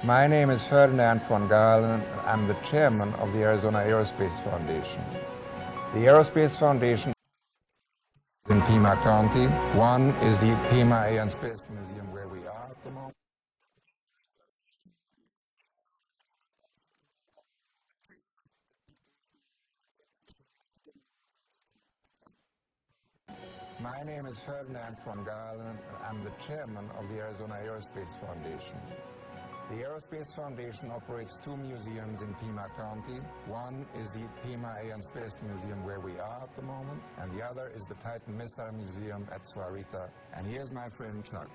My name is Ferdinand von Galen. I'm the chairman of the Arizona Aerospace Foundation. The Aerospace Foundation is in Pima County. One is the Pima Air and Space Museum where we are at the moment. My name is Ferdinand von Galen. I'm the chairman of the Arizona Aerospace Foundation. The Aerospace Foundation operates two museums in Pima County. One is the Pima Air and Space Museum where we are at the moment, and the other is the Titan Missile Museum at Sahuarita. And here's my friend Chuck.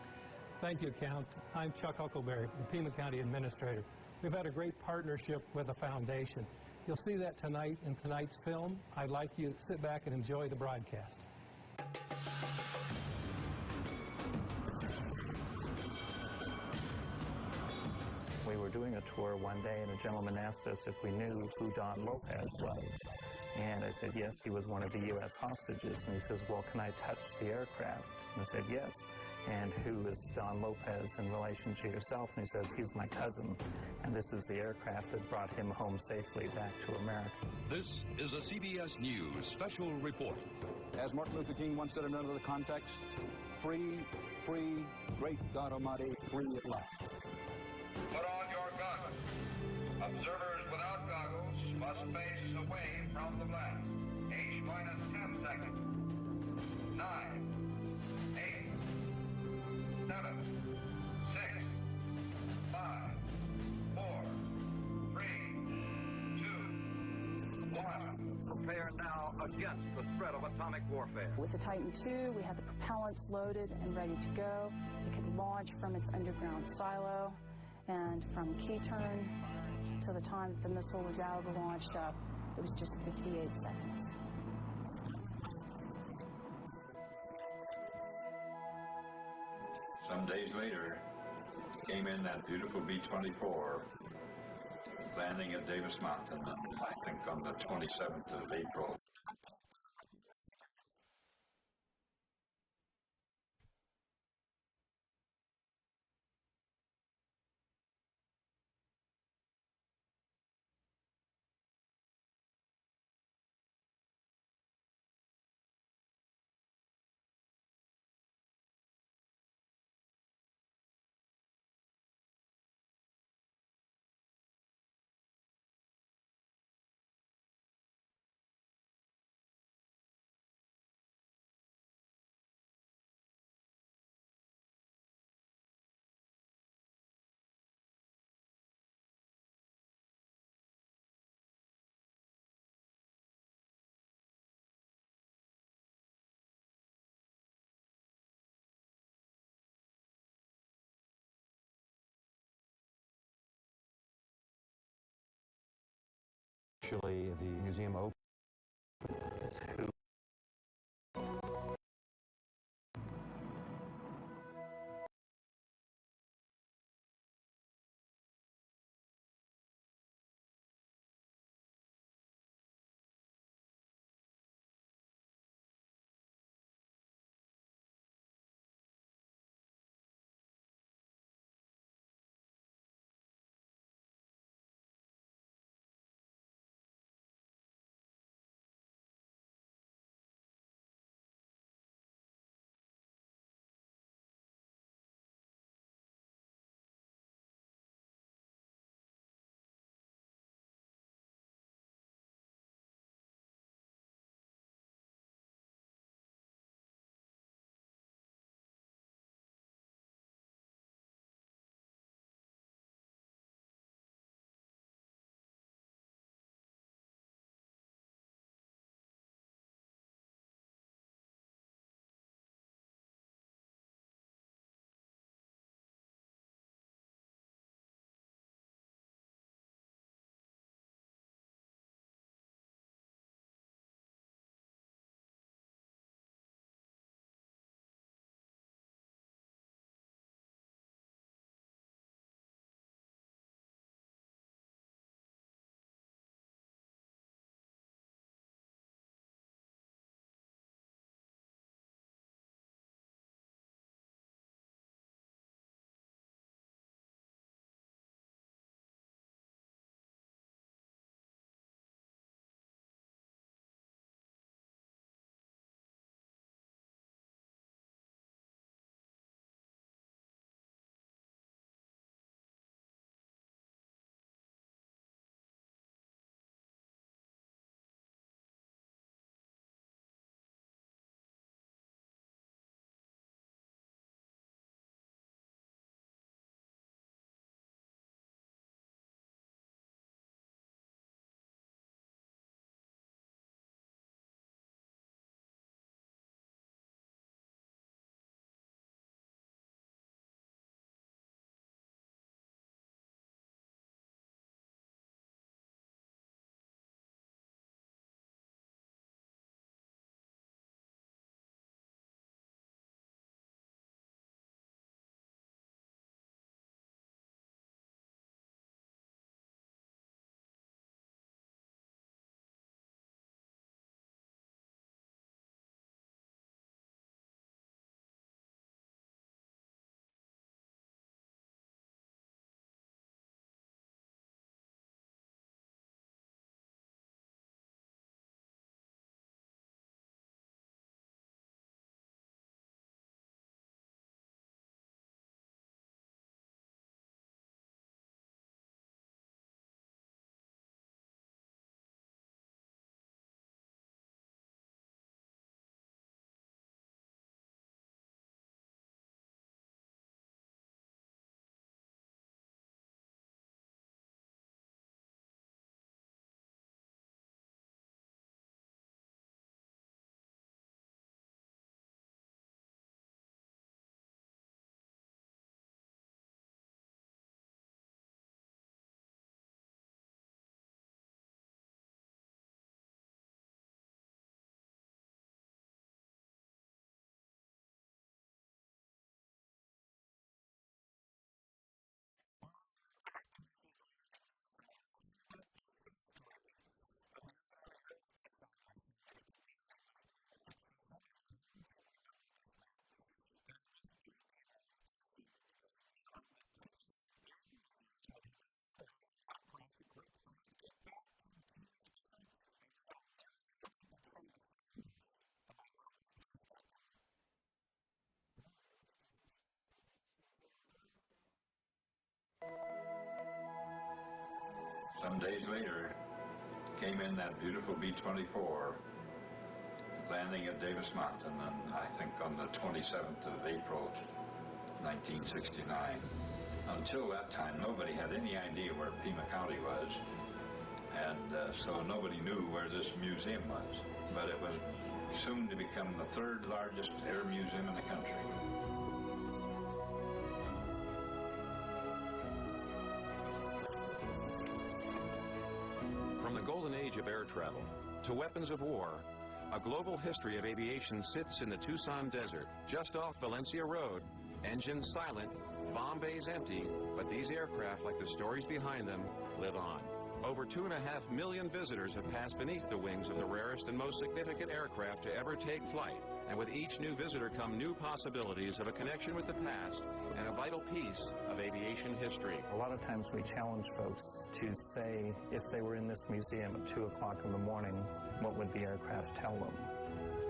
Thank you, Count. I'm Chuck Huckleberry, the Pima County Administrator. We've had a great partnership with the Foundation. You'll see that tonight in tonight's film. I'd like you to sit back and enjoy the broadcast. We were doing a tour one day and a gentleman asked us if we knew who Don Lopez was. And I said, yes, he was one of the U.S. hostages. And he says, well, can I touch the aircraft? And I said, yes. And who is Don Lopez in relation to yourself? And he says, he's my cousin. And this is the aircraft that brought him home safely back to America. This is a CBS News special report. As Martin Luther King once said in another context, free, free, great God Almighty, free at last. Put on your goggles. Observers without goggles must face away from the blast. H minus 10 seconds. 9, 8, 7, 6, 5, 4, 3, 2, 1. Prepare now against the threat of atomic warfare. With the Titan II, we had the propellants loaded and ready to go. It could launch from its underground silo. And from key turn to the time that the missile was out of the launch up, it was just 58 seconds. Some days later, came in that beautiful B-24, landing at Davis Mountain, I think on the 27th of April. Actually, the museum opened. It's who Some days later, came in that beautiful B-24, landing at Davis Mountain, and I think on the 27th of April, 1969. Until that time, nobody had any idea where Pima County was, and so nobody knew where this museum was. But it was soon to become the third largest air museum in the country. From the golden age of air travel to weapons of war, a global history of aviation sits in the Tucson desert, just off Valencia Road. Engines silent, bomb bays empty, but these aircraft, like the stories behind them, live on. Over 2.5 million visitors have passed beneath the wings of the rarest and most significant aircraft to ever take flight. And with each new visitor come new possibilities of a connection with the past and a vital piece of aviation history. A lot of times we challenge folks to say, if they were in this museum at 2 o'clock in the morning, what would the aircraft tell them?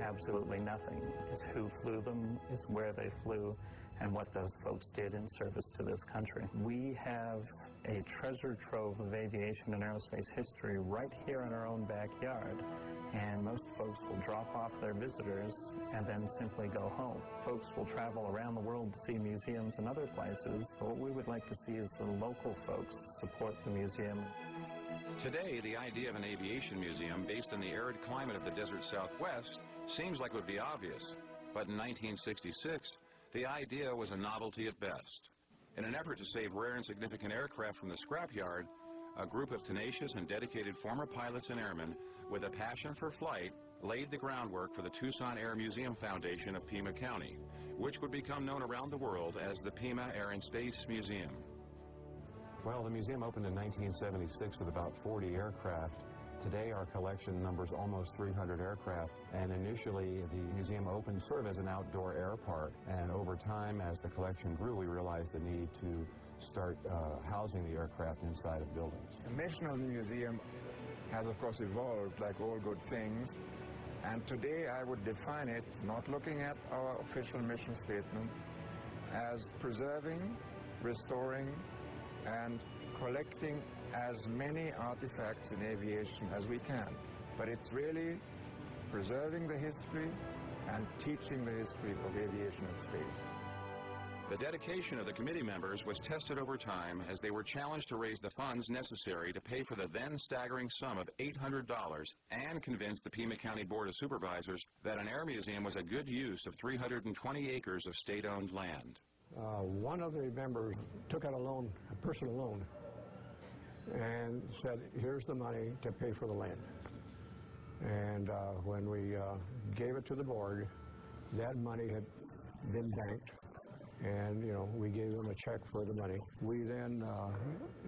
Absolutely nothing. It's who flew them, it's where they flew, and what those folks did in service to this country. We have a treasure trove of aviation and aerospace history right here in our own backyard, and most folks will drop off their visitors and then simply go home. Folks will travel around the world to see museums and other places, but what we would like to see is the local folks support the museum. Today, the idea of an aviation museum based on the arid climate of the desert Southwest seems like it would be obvious, but in 1966, the idea was a novelty at best. In an effort to save rare and significant aircraft from the scrapyard, a group of tenacious and dedicated former pilots and airmen with a passion for flight laid the groundwork for the Tucson Air Museum Foundation of Pima County, which would become known around the world as the Pima Air and Space Museum. Well, the museum opened in 1976 with about 40 aircraft. Today, our collection numbers almost 300 aircraft, and initially the museum opened sort of as an outdoor air park, and over time, as the collection grew, we realized the need to start housing the aircraft inside of buildings. The mission of the museum has, of course, evolved like all good things, and today I would define it, not looking at our official mission statement, as preserving, restoring, and collecting as many artifacts in aviation as we can. But it's really preserving the history and teaching the history of aviation and space. The dedication of the committee members was tested over time as they were challenged to raise the funds necessary to pay for the then staggering sum of $800 and convince the Pima County Board of Supervisors that an air museum was a good use of 320 acres of state-owned land. One of the members took out a loan, a personal loan, and said, here's the money to pay for the land. And when we gave it to the board, that money had been banked, and we gave them a check for the money. We then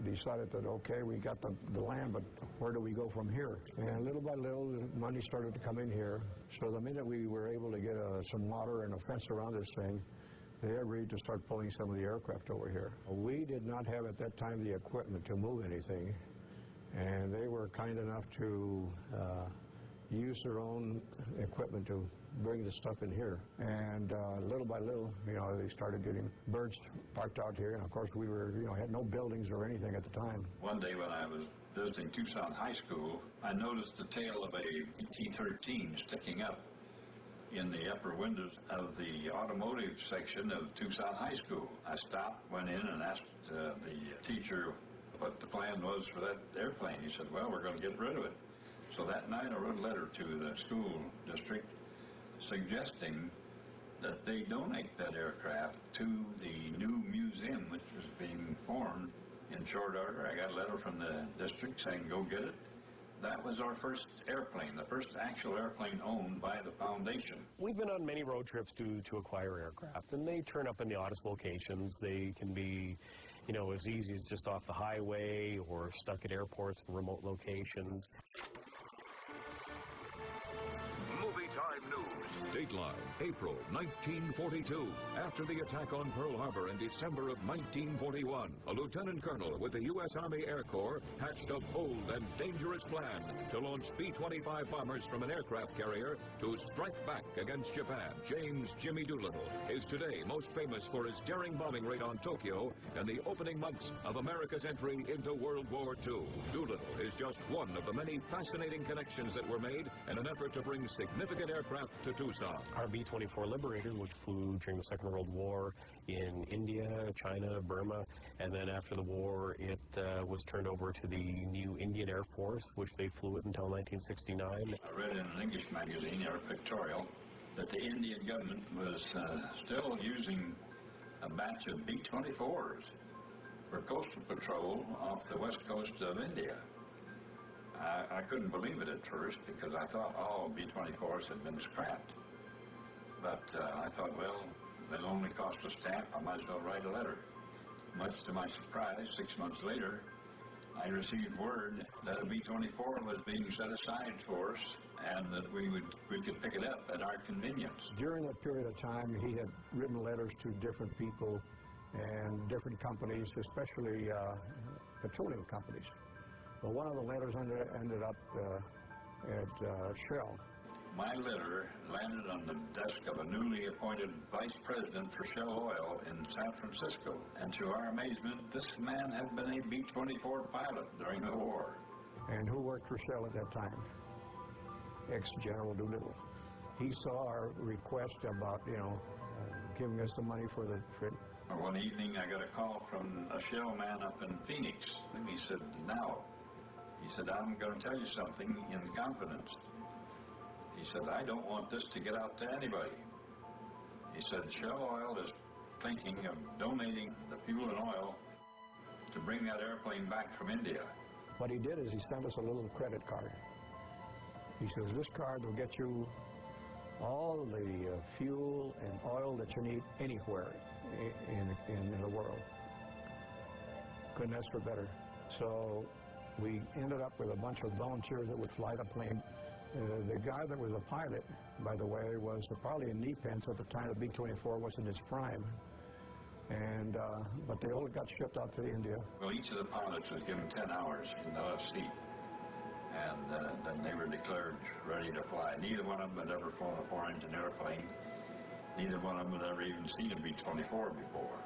decided that, okay, we got the land, but where do we go from here? And little by little, the money started to come in here. So the minute we were able to get some water and a fence around this thing, they agreed to start pulling some of the aircraft over here. We did not have at that time the equipment to move anything, and they were kind enough to use their own equipment to bring the stuff in here. And little by little, they started getting birds parked out here. And of course, we were, had no buildings or anything at the time. One day when I was visiting Tucson High School, I noticed the tail of a T-13 sticking up in the upper windows of the automotive section of Tucson High School. I stopped, went in, and asked the teacher what the plan was for that airplane. He said, well, we're going to get rid of it. So that night I wrote a letter to the school district suggesting that they donate that aircraft to the new museum, which was being formed in short order. I got a letter from the district saying, go get it. That was our first airplane, the first actual airplane owned by the foundation. We've been on many road trips to acquire aircraft, and they turn up in the oddest locations. They can be, as easy as just off the highway or stuck at airports and remote locations. Movie time News. Dateline, April 1942. After the attack on Pearl Harbor in December of 1941, a lieutenant colonel with the U.S. Army Air Corps hatched a bold and dangerous plan to launch B-25 bombers from an aircraft carrier to strike back against Japan. James Jimmy Doolittle is today most famous for his daring bombing raid on Tokyo in the opening months of America's entry into World War II. Doolittle is just one of the many fascinating connections that were made in an effort to bring significant aircraft to Tucson. Our B-24 Liberator, which flew during the Second World War in India, China, Burma, and then after the war it was turned over to the new Indian Air Force, which they flew it until 1969. I read in an English magazine, or pictorial, that the Indian government was still using a batch of B-24s for coastal patrol off the west coast of India. I couldn't believe it at first because I thought all B-24s had been scrapped. But I thought, well, it'll only cost a stamp, I might as well write a letter. Much to my surprise, 6 months later, I received word that a B-24 was being set aside for us and that we could pick it up at our convenience. During that period of time, he had written letters to different people and different companies, especially petroleum companies. But one of the letters ended up at Shell. My letter landed on the desk of a newly appointed vice president for Shell Oil in San Francisco. And to our amazement, this man had been a B-24 pilot during the war. And who worked for Shell at that time? Ex-General Doolittle. He saw our request about, giving us the money for the trip. One evening, I got a call from a Shell man up in Phoenix. And he said, now, I'm going to tell you something in confidence. He said, I don't want this to get out to anybody. He said, Shell Oil is thinking of donating the fuel and oil to bring that airplane back from India. What he did is he sent us a little credit card. He says, this card will get you all the fuel and oil that you need anywhere in the world. Couldn't ask for better. So we ended up with a bunch of volunteers that would fly the plane. The guy that was a pilot, by the way, was probably in knee pants at the time the B-24 was in its prime. And but they all got shipped out to India. Well, each of the pilots was given 10 hours in the left seat. And then they were declared ready to fly. Neither one of them had ever flown a four-engine airplane. Neither one of them had ever even seen a B-24 before.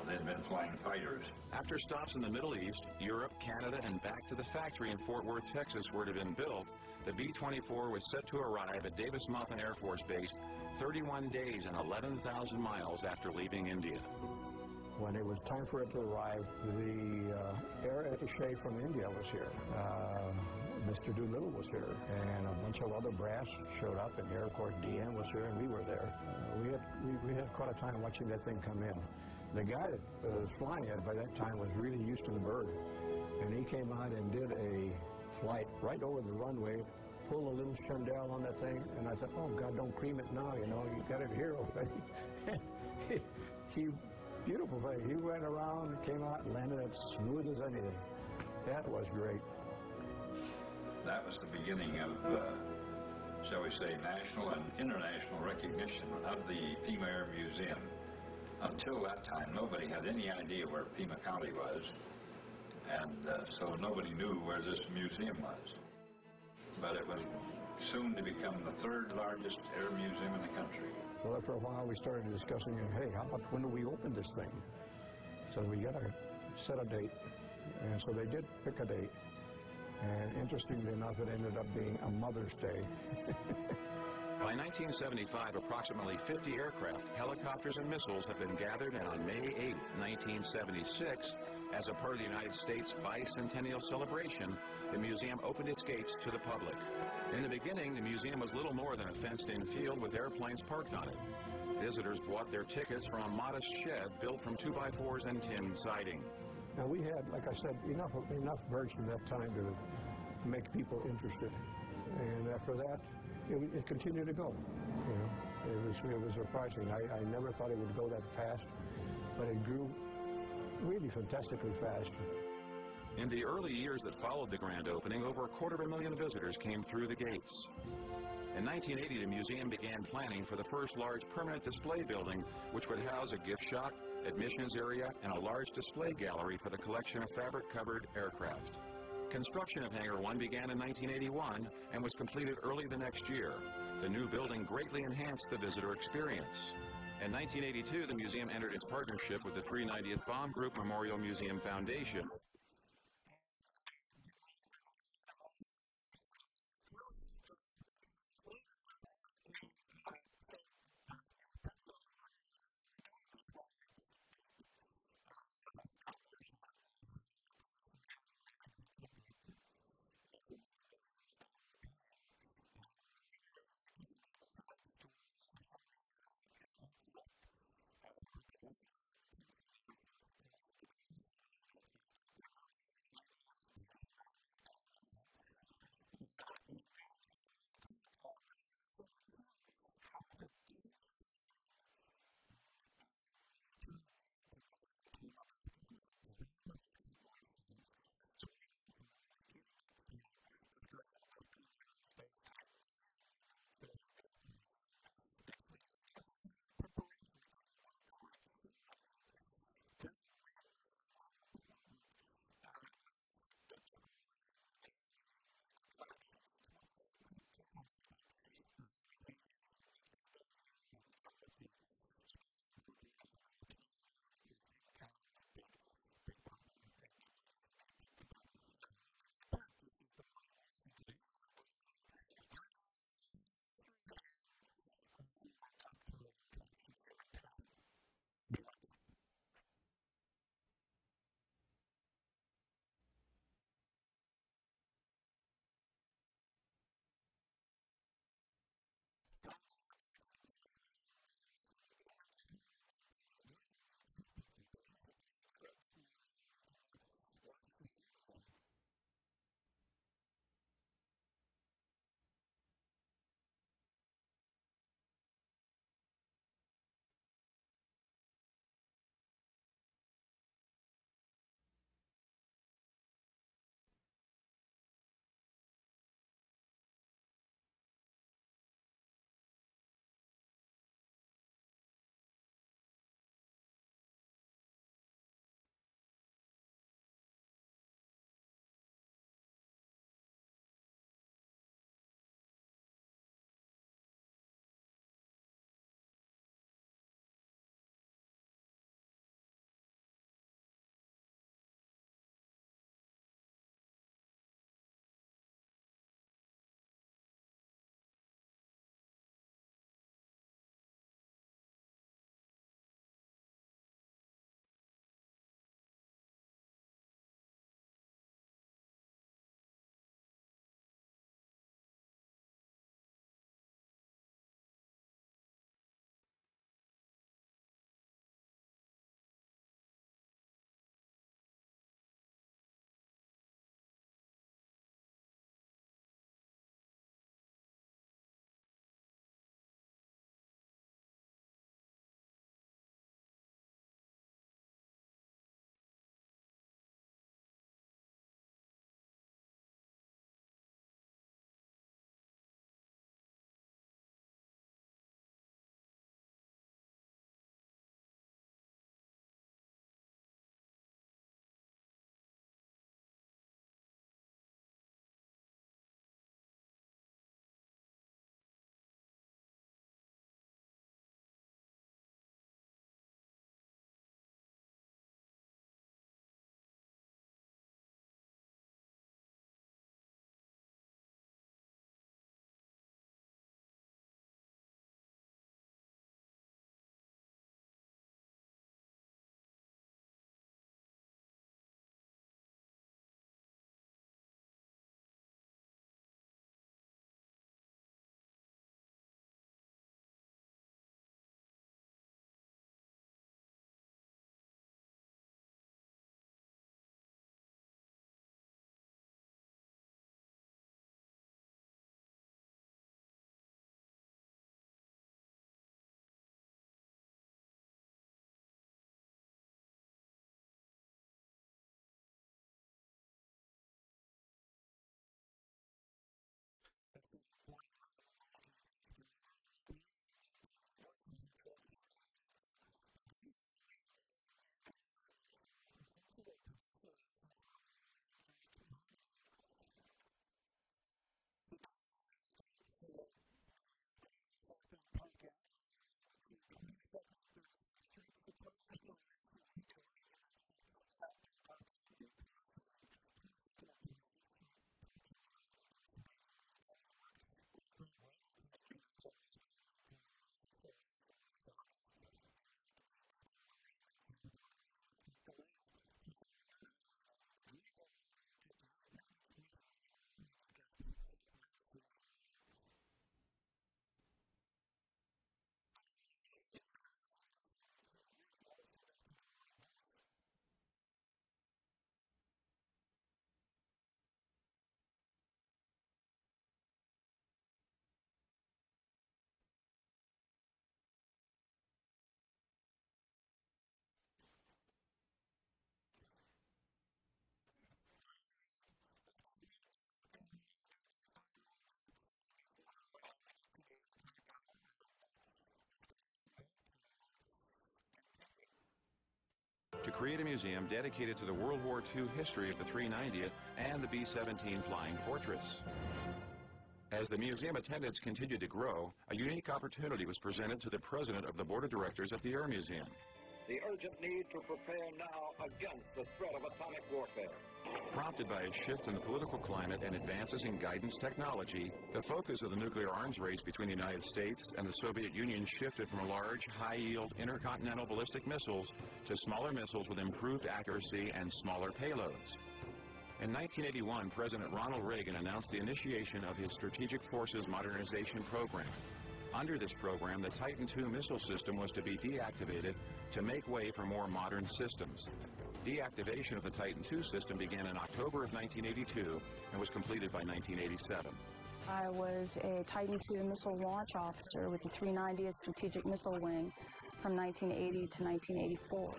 They'd been flying fighters. After stops in the Middle East, Europe, Canada, and back to the factory in Fort Worth, Texas, where it had been built, the B-24 was set to arrive at Davis Mountain Air Force Base 31 days and 11,000 miles after leaving India. When it was time for it to arrive, the air attaché from India was here. Mr. Doolittle was here, and a bunch of other brass showed up, and the Air Corps DM was here, and we were there. We had quite a time watching that thing come in. The guy that was flying it by that time was really used to the bird, and he came out and did a flight right over the runway, pulled a little chandelle on that thing, and I thought, oh God, don't cream it now, you got it here already. he beautiful thing. He went around, came out, and landed as smooth as anything. That was great. That was the beginning of, shall we say, national and international recognition of the Pima Air Museum. Until that time, nobody had any idea where Pima County was, and so nobody knew where this museum was. But it was soon to become the third largest air museum in the country. Well, after a while, we started discussing, hey, how about when do we open this thing? So we got to set a date, and so they did pick a date. And interestingly enough, it ended up being a Mother's Day. By 1975, approximately 50 aircraft, helicopters, and missiles had been gathered, and on May 8, 1976, as a part of the United States bicentennial celebration, the museum opened its gates to the public. In the beginning, the museum was little more than a fenced-in field with airplanes parked on it. Visitors bought their tickets from a modest shed built from 2x4s and tin siding. Now we had, like I said, enough birds from that time to make people interested. And after that, it continued to go. It was surprising. I never thought it would go that fast, but it grew really fantastically fast. In the early years that followed the grand opening, over 250,000 visitors came through the gates. In 1980, the museum began planning for the first large permanent display building, which would house a gift shop, admissions area, and a large display gallery for the collection of fabric-covered aircraft. Construction of Hangar 1 began in 1981 and was completed early the next year. The new building greatly enhanced the visitor experience. In 1982, the museum entered its partnership with the 390th Bomb Group Memorial Museum Foundation. to create a museum dedicated to the World War II history of the 390th and the B-17 Flying Fortress. As the museum attendance continued to grow, a unique opportunity was presented to the president of the board of directors at the Air Museum. The urgent need to prepare now against the threat of atomic warfare. Prompted by a shift in the political climate and advances in guidance technology, the focus of the nuclear arms race between the United States and the Soviet Union shifted from large, high-yield intercontinental ballistic missiles to smaller missiles with improved accuracy and smaller payloads. In 1981, President Ronald Reagan announced the initiation of his Strategic Forces Modernization Program. Under this program, the Titan II missile system was to be deactivated to make way for more modern systems. Deactivation of the Titan II system began in October of 1982 and was completed by 1987. I was a Titan II missile launch officer with the 390th Strategic Missile Wing from 1980 to 1984.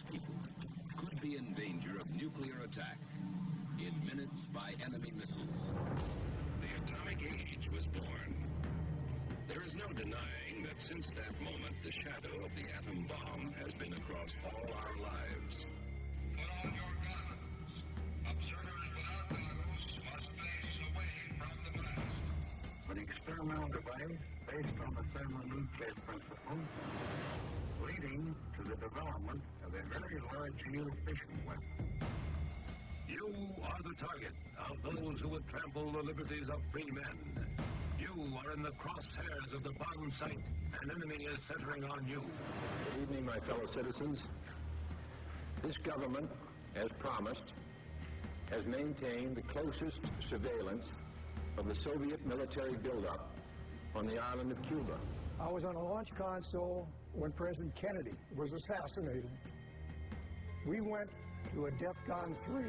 people could be in danger of nuclear attack in minutes by enemy missiles. The atomic age was born. There is no denying that since that moment, the shadow of the atom bomb has been across all our lives. Put on your goggles. Observers without goggles must face away from the blast. An experimental device based on the thermonuclear principle, leading to the development of a very large geofission weapon. You are the target of those who would trample the liberties of free men. You are in the crosshairs of the bomb sight. An enemy is centering on you. Good evening, my fellow citizens. This government, as promised, has maintained the closest surveillance of the Soviet military buildup on the island of Cuba. I was on a launch console when President Kennedy was assassinated. We went to a DEFCON 3,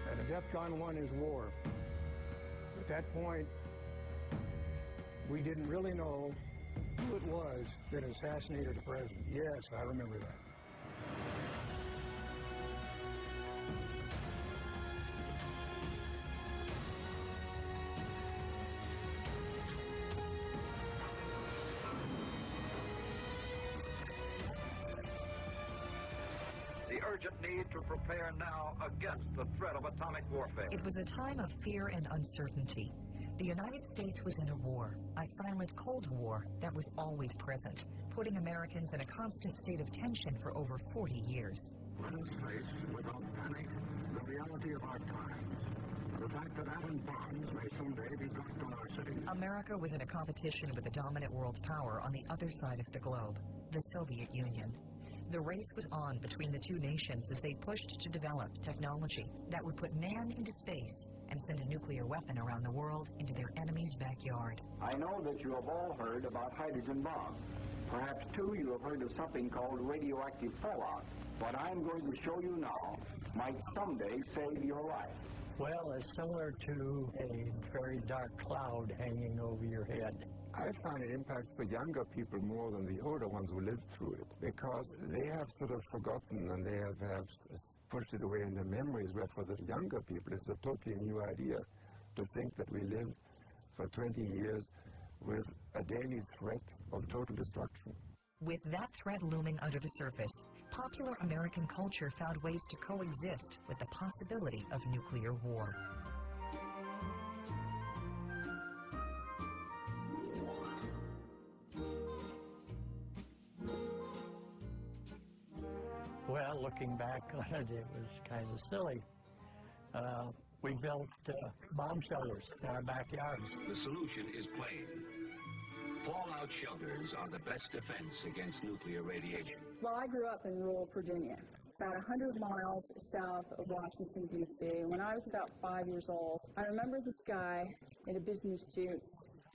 and a DEFCON 1 is war. At that point, we didn't really know who it was that assassinated the president. Yes, I remember that. The urgent need to prepare now against the threat of atomic warfare. It was a time of fear and uncertainty. The United States was in a war, a silent Cold War that was always present, putting Americans in a constant state of tension for over 40 years. Let us face, without panic, the reality of our times. The fact that atom bombs may someday be dropped on our cities. America was in a competition with a dominant world power on the other side of the globe, the Soviet Union. The race was on between the two nations as they pushed to develop technology that would put man into space and send a nuclear weapon around the world into their enemy's backyard. I know that you have all heard about hydrogen bombs. Perhaps, too, you have heard of something called radioactive fallout. What I'm going to show you now might someday save your life. Well, it's similar to a very dark cloud hanging over your head. I find it impacts the younger people more than the older ones who lived through it, because they have sort of forgotten and they have pushed it away in their memories, where for the younger people it's a totally new idea to think that we lived for 20 years with a daily threat of total destruction. With that threat looming under the surface, popular American culture found ways to coexist with the possibility of nuclear war. Well, looking back on it, it was kind of silly. We built bomb shelters in our backyards. The solution is plain. Fallout shelters are the best defense against nuclear radiation. Well, I grew up in rural Virginia, about 100 miles south of Washington, D.C. When I was about 5 years old, I remember this guy in a business suit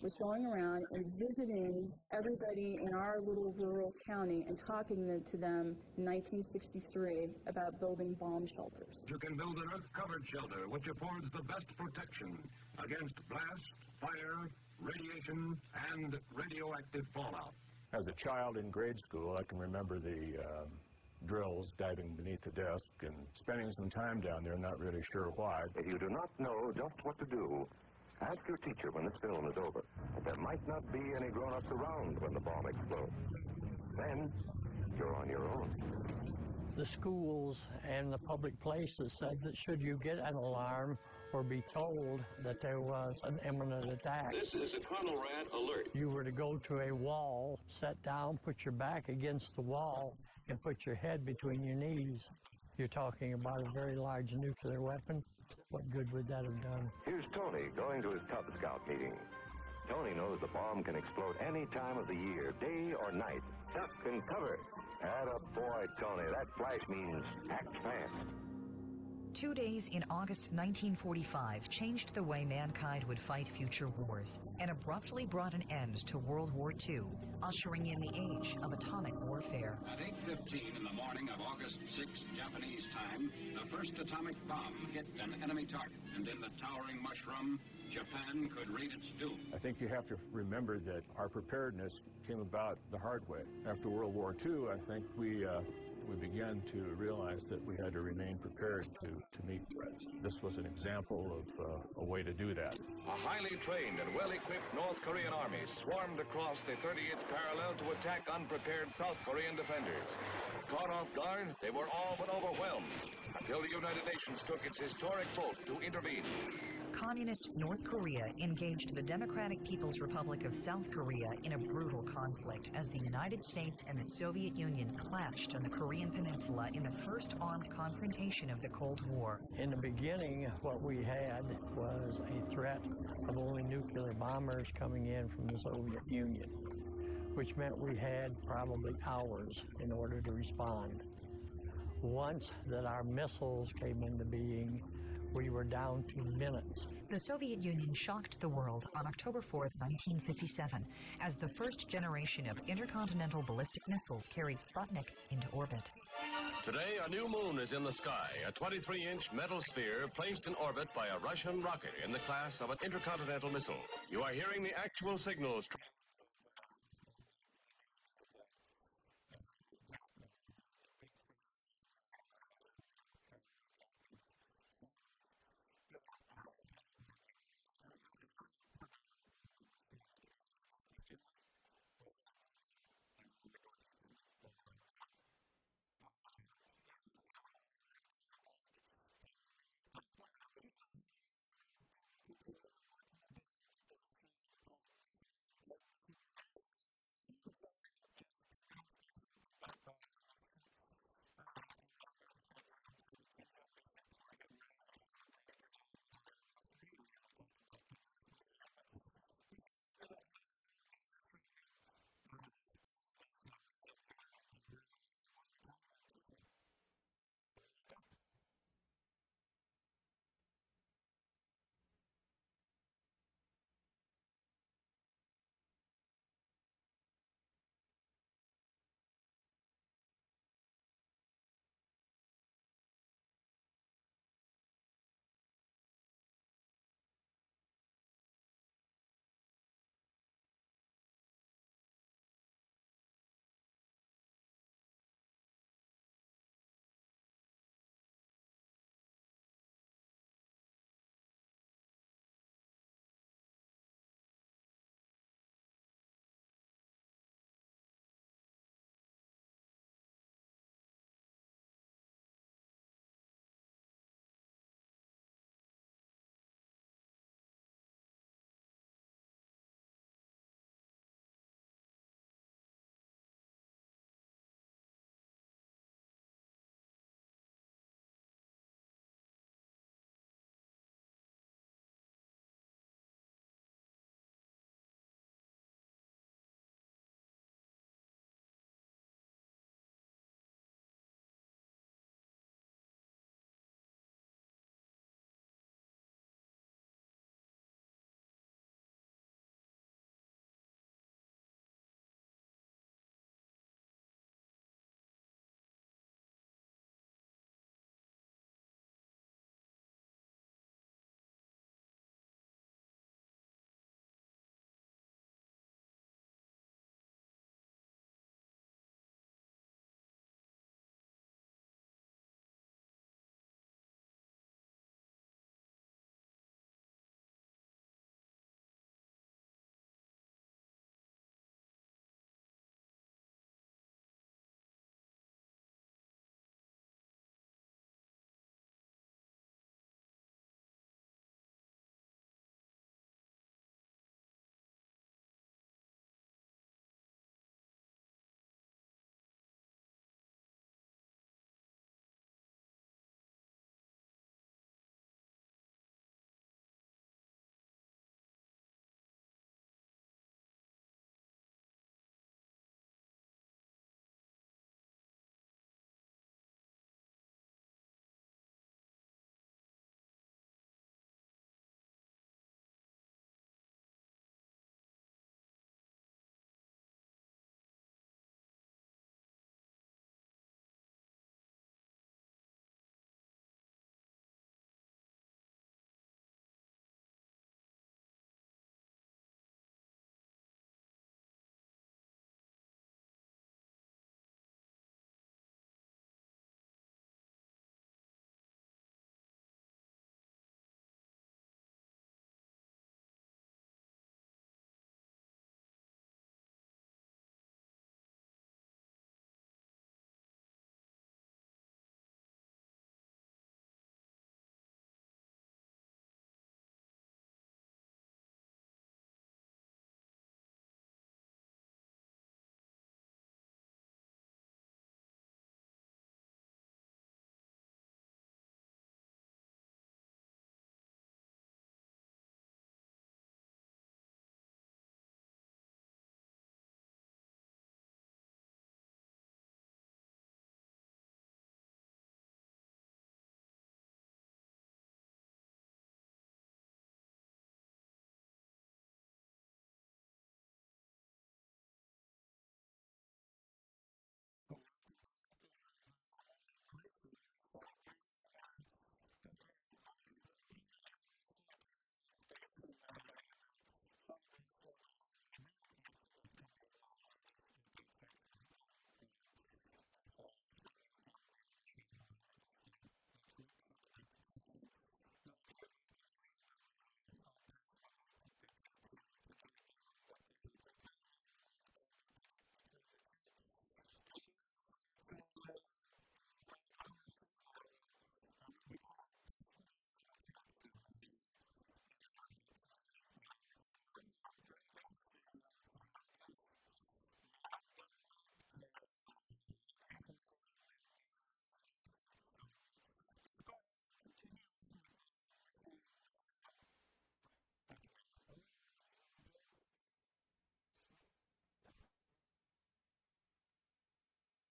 was going around and visiting everybody in our little rural county and talking to them in 1963 about building bomb shelters. You can build an earth-covered shelter which affords the best protection against blast, fire, radiation, and radioactive fallout. As a child in grade school, I can remember the drills, diving beneath the desk and spending some time down there, not really sure why. If you do not know just what to do, ask your teacher when this film is over. There might not be any grown-ups around when the bomb explodes. Then, you're on your own. The schools and the public places said that should you get an alarm or be told that there was an imminent attack, This is a Colonel Rat alert. you were to go to a wall, sit down, put your back against the wall, and put your head between your knees. You're talking about a very large nuclear weapon. What good would that have done? Here's Tony going to his Cub Scout meeting. Tony knows the bomb can explode any time of the year, day or night. Duck and cover. Attaboy, Tony. That flash means act fast. 2 days in August 1945 changed the way mankind would fight future wars and abruptly brought an end to World War II, ushering in the age of atomic warfare. At 8:15 in the morning of August 6th, Japanese time, the first atomic bomb hit an enemy target, and in the towering mushroom, Japan could read its doom. I think you have to remember that our preparedness came about the hard way. After World War II, I think we we began to realize that we had to remain prepared to meet threats. This was an example of a way to do that. A highly trained and well-equipped North Korean army swarmed across the 38th parallel to attack unprepared South Korean defenders. Caught off guard, they were all but overwhelmed until the United Nations took its historic vote to intervene. Communist North Korea engaged the Democratic People's Republic of South Korea in a brutal conflict as the United States and the Soviet Union clashed on the Korean Peninsula in the first armed confrontation of the Cold War. In the beginning, what we had was a threat of only nuclear bombers coming in from the Soviet Union, which meant we had probably hours in order to respond. Once that our missiles came into being, we were down to minutes. The Soviet Union shocked the world on October 4, 1957, as the first generation of intercontinental ballistic missiles carried Sputnik into orbit. Today, a new moon is in the sky, a 23-inch metal sphere placed in orbit by a Russian rocket in the class of an intercontinental missile. You are hearing the actual signals.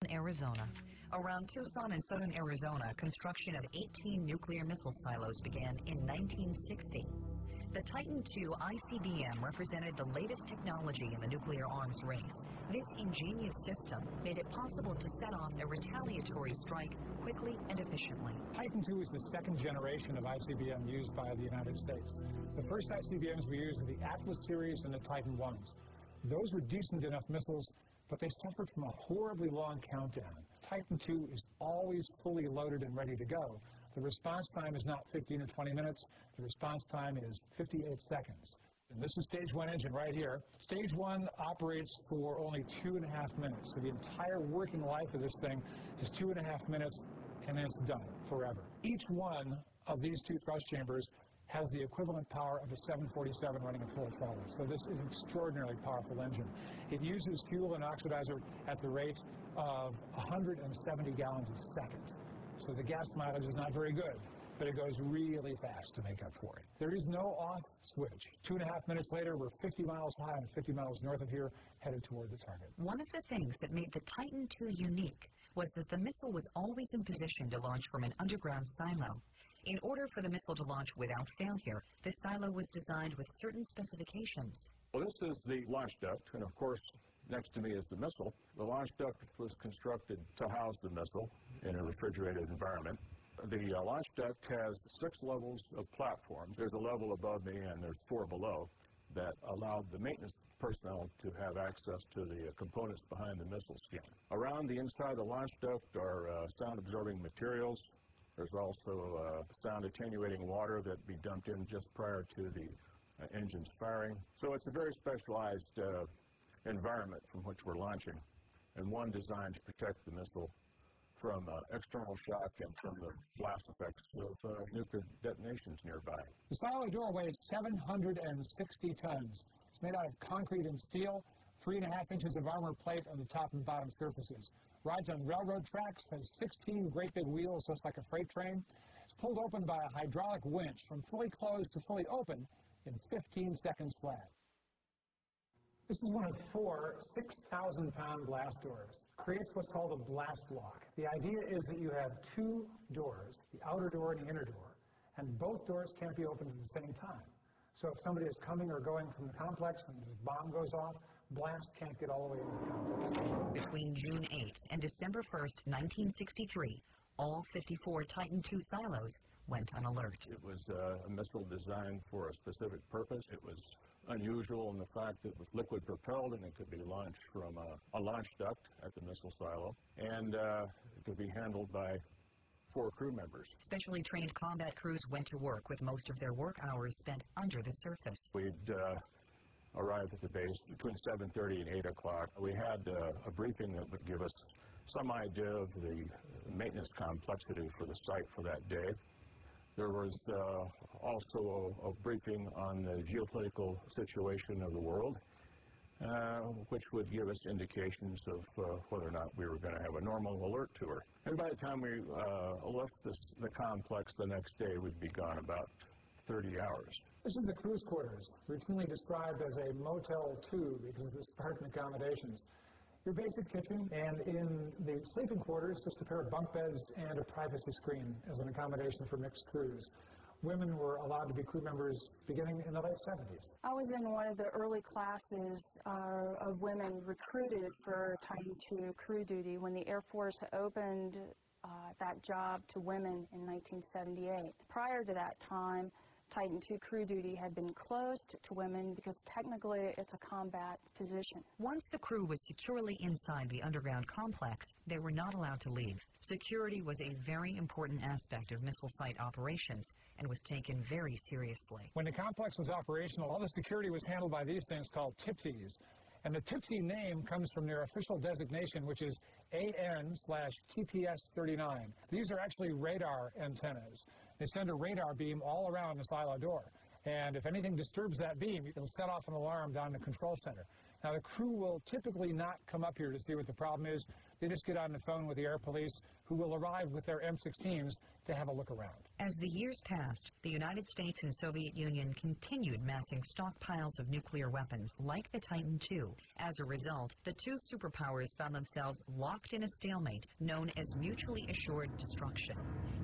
Arizona. Around Tucson in southern Arizona, construction of 18 nuclear missile silos began in 1960. The Titan II ICBM represented the latest technology in the nuclear arms race. This ingenious system made it possible to set off a retaliatory strike quickly and efficiently. Titan II is the second generation of ICBM used by the United States. The first ICBMs we used were the Atlas series and the Titan Is. Those were decent enough missiles, but they suffered from a horribly long countdown. Titan II is always fully loaded and ready to go. The response time is not 15 or 20 minutes. The response time is 58 seconds. And this is stage one engine right here. Stage one operates for only 2.5 minutes. So the entire working life of this thing is 2.5 minutes, and then it's done forever. Each one of these two thrust chambers has the equivalent power of a 747 running at full throttle. So this is an extraordinarily powerful engine. It uses fuel and oxidizer at the rate of 170 gallons a second. So the gas mileage is not very good, but it goes really fast to make up for it. There is no off switch. 2.5 minutes later, we're 50 miles high and 50 miles north of here, headed toward the target. One of the things that made the Titan II unique was that the missile was always in position to launch from an underground silo. In order for the missile to launch without failure, the silo was designed with certain specifications. Well, this is the launch duct, and of course, next to me is the missile. The launch duct was constructed to house the missile in a refrigerated environment. The launch duct has 6 levels of platforms. There's a level above me and there's 4 below that allowed the maintenance personnel to have access to the components behind the missile skin. Around the inside of the launch duct are sound-absorbing materials. There's also sound attenuating water that be dumped in just prior to the engine's firing. So it's a very specialized environment from which we're launching, and one designed to protect the missile from external shock and from the blast effects of nuclear detonations nearby. The silo door weighs 760 tons. It's made out of concrete and steel, 3.5 inches of armor plate on the top and bottom surfaces. Rides on railroad tracks, has 16 great big wheels, just like a freight train. It's pulled open by a hydraulic winch from fully closed to fully open in 15 seconds flat. This is one of 4 6,000-pound blast doors. It creates what's called a blast lock. The idea is that you have 2 doors, the outer door and the inner door, and both doors can't be opened at the same time. So if somebody is coming or going from the complex and the bomb goes off, blast can't get all the way into the complex. Between June 8th and December 1st, 1963, all 54 Titan II silos went on alert. It was a missile designed for a specific purpose. It was unusual in the fact that it was liquid propelled and it could be launched from a launch duct at the missile silo, and it could be handled by 4 crew members. Specially trained combat crews went to work with most of their work hours spent under the surface. We'd arrive at the base between 7:30 and 8 o'clock. We had a briefing that would give us some idea of the maintenance complexity for the site for that day. There was also a briefing on the geopolitical situation of the world, which would give us indications of whether or not we were going to have a normal alert tour. And by the time we left the complex the next day, we'd be gone about 30 hours. This is the crew's quarters, routinely described as a Motel 2 because of the Spartan accommodations. Your basic kitchen, and in the sleeping quarters, just a pair of bunk beds and a privacy screen as an accommodation for mixed crews. Women were allowed to be crew members beginning in the late 70s. I was in one of the early classes of women recruited for Titan II crew duty when the Air Force opened that job to women in 1978. Prior to that time, Titan II crew duty had been closed to women because technically it's a combat position. Once the crew was securely inside the underground complex, they were not allowed to leave. Security was a very important aspect of missile site operations and was taken very seriously. When the complex was operational, all the security was handled by these things called TPSIs. And the TPSI name comes from their official designation, which is AN/TPS-39. These are actually radar antennas. They send a radar beam all around the silo door. And if anything disturbs that beam, it'll set off an alarm down in the control center. Now, the crew will typically not come up here to see what the problem is. They just get on the phone with the air police, who will arrive with their M16s to have a look around. As the years passed, the United States and Soviet Union continued massing stockpiles of nuclear weapons like the Titan II. As a result, the two superpowers found themselves locked in a stalemate known as mutually assured destruction.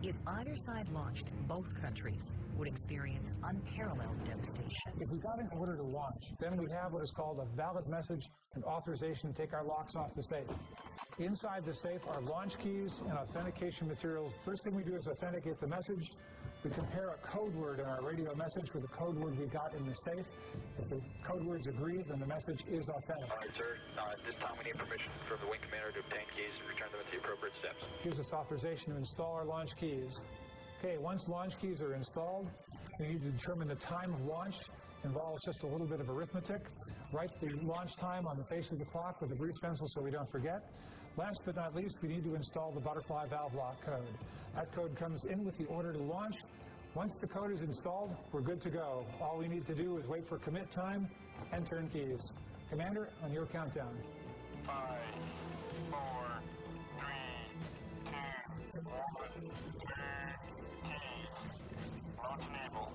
If either side launched, both countries would experience unparalleled devastation. If we got an order to launch, then we have what is called a valid message and authorization to take our locks off the safe. Inside the safe are launch keys and authentication materials. First thing we do is authenticate the message. We compare a code word in our radio message with the code word we got in the safe. If the code words agree, then the message is authentic. All right, sir. At this time, we need permission from the wing commander to obtain keys and return them at the appropriate steps. Gives us authorization to install our launch keys. Okay, once launch keys are installed, we need to determine the time of launch. Involves just a little bit of arithmetic. Write the launch time on the face of the clock with a grease pencil so we don't forget. Last but not least, we need to install the butterfly valve lock code. That code comes in with the order to launch. Once the code is installed, we're good to go. All we need to do is wait for commit time and turn keys. Commander, on your countdown. 5, 4, 3, 2, 1, turn keys. Launch enabled.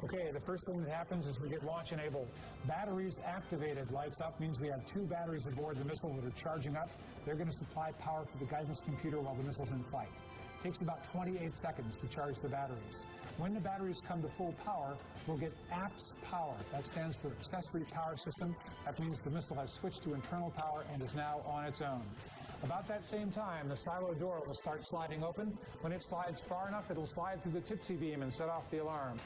Okay, the first thing that happens is we get launch enabled. Batteries activated. Lights up means we have 2 batteries aboard the missile that are charging up. They're going to supply power for the guidance computer while the missile's in flight. It takes about 28 seconds to charge the batteries. When the batteries come to full power, we'll get APS power. That stands for Accessory Power System. That means the missile has switched to internal power and is now on its own. About that same time, the silo door will start sliding open. When it slides far enough, it'll slide through the tipsy beam and set off the alarm.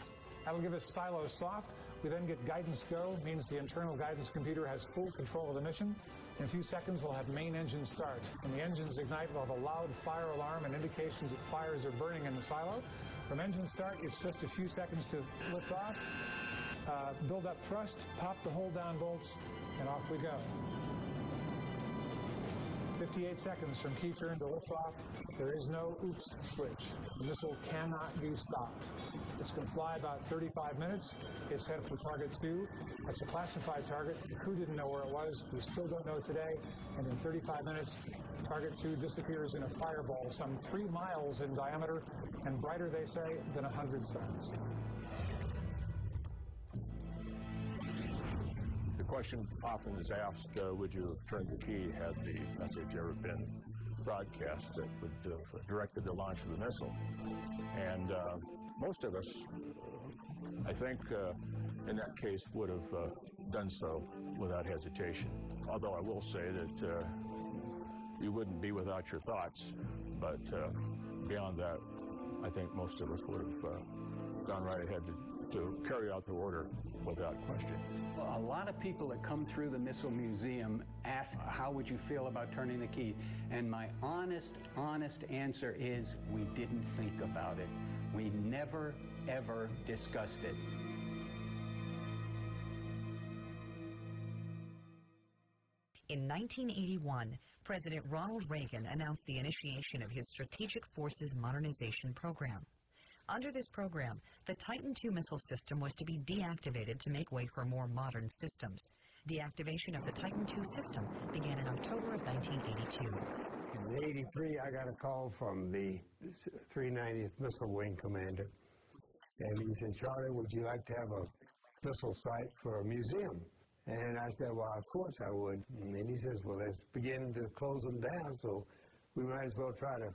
That'll give us silo soft. We then get guidance go, means the internal guidance computer has full control of the mission. In a few seconds, we'll have main engine start. When the engines ignite, we'll have a loud fire alarm and indications that fires are burning in the silo. From engine start, it's just a few seconds to lift off, build up thrust, pop the hold down bolts, and off we go. 58 seconds from key turn to liftoff. There is no oops switch. The missile cannot be stopped. It's going to fly about 35 minutes. It's headed for target 2. That's a classified target. The crew didn't know where it was. We still don't know today. And in 35 minutes, target 2 disappears in a fireball some 3 miles in diameter and brighter, they say, than 100 suns. The question often is asked, would you have turned the key had the message ever been broadcast that would have directed the launch of the missile? And most of us, I think, in that case would have done so without hesitation. Although I will say that you wouldn't be without your thoughts, but beyond that, I think most of us would have gone right ahead to carry out the order without question. Well, a lot of people that come through the Missile Museum ask, how would you feel about turning the key? And my honest answer is, we didn't think about it. We never, ever discussed it. In 1981, President Ronald Reagan announced the initiation of his Strategic Forces Modernization Program. Under this program, the Titan II missile system was to be deactivated to make way for more modern systems. Deactivation of the Titan II system began in October of 1982. In '83, I got a call from the 390th Missile Wing Commander, and he said, "Charlie, would you like to have a missile site for a museum?" And I said, "Well, of course I would." And then he says, "Well, they're beginning to close them down, so we might as well try to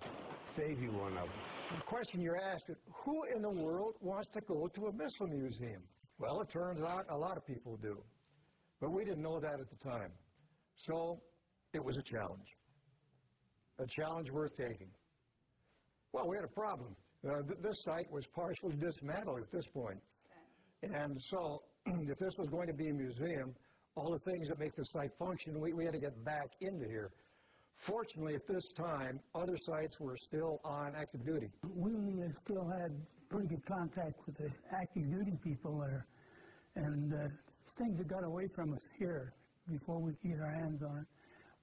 save you one of them." The question you're asked is, who in the world wants to go to a missile museum? Well, it turns out a lot of people do. But we didn't know that at the time. So it was a challenge worth taking. Well, we had a problem. This site was partially dismantled at this point. And so if this was going to be a museum, all the things that make the site function, we had to get back into here. Fortunately, at this time, other sites were still on active duty. We still had pretty good contact with the active duty people there, and things that got away from us here before we could get our hands on it.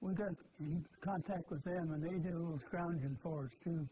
We got in contact with them, and they did a little scrounging for us, too,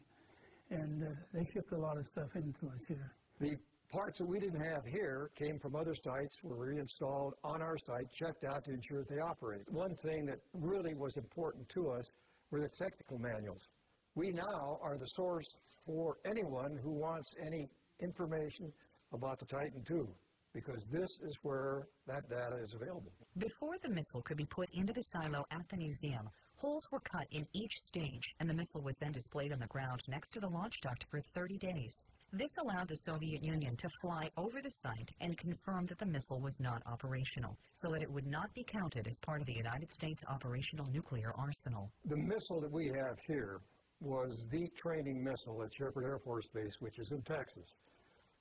and they shipped a lot of stuff into us here. The parts that we didn't have here came from other sites, were reinstalled on our site, checked out to ensure that they operate. One thing that really was important to us were the technical manuals. We now are the source for anyone who wants any information about the Titan II, because this is where that data is available. Before the missile could be put into the silo at the museum, holes were cut in each stage, and the missile was then displayed on the ground next to the launch duct for 30 days. This allowed the Soviet Union to fly over the site and confirm that the missile was not operational, so that it would not be counted as part of the United States operational nuclear arsenal. The missile that we have here was the training missile at Sheppard Air Force Base, which is in Texas.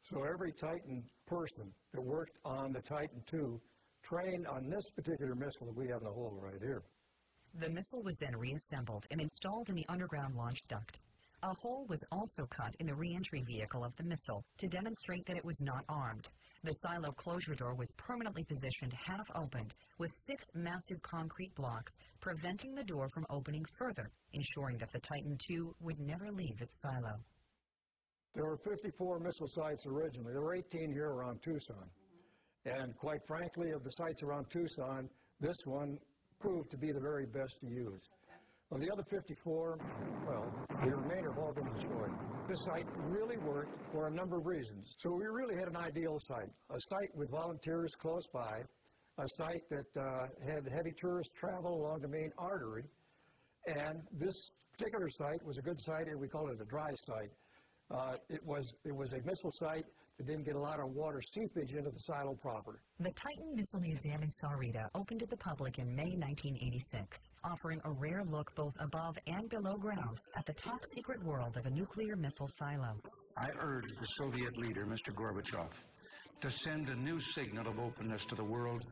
So every Titan person that worked on the Titan II trained on this particular missile that we have in the hole right here. The missile was then reassembled and installed in the underground launch duct. A hole was also cut in the re-entry vehicle of the missile to demonstrate that it was not armed. The silo closure door was permanently positioned half-opened with 6 massive concrete blocks, preventing the door from opening further, ensuring that the Titan II would never leave its silo. There were 54 missile sites originally. There were 18 here around Tucson. And quite frankly, of the sites around Tucson, this one proved to be the very best to use. Of the other 54, well, the remainder have all been destroyed. This site really worked for a number of reasons. So we really had an ideal site, a site with volunteers close by, a site that had heavy tourist travel along the main artery, and this particular site was a good site, and we call it a dry site. It was a missile site that didn't get a lot of water seepage into the silo proper. The Titan Missile Museum in Sahuarita opened to the public in May 1986, offering a rare look both above and below ground at the top secret world of a nuclear missile silo. I urge the Soviet leader, Mr. Gorbachev, to send a new signal of openness to the world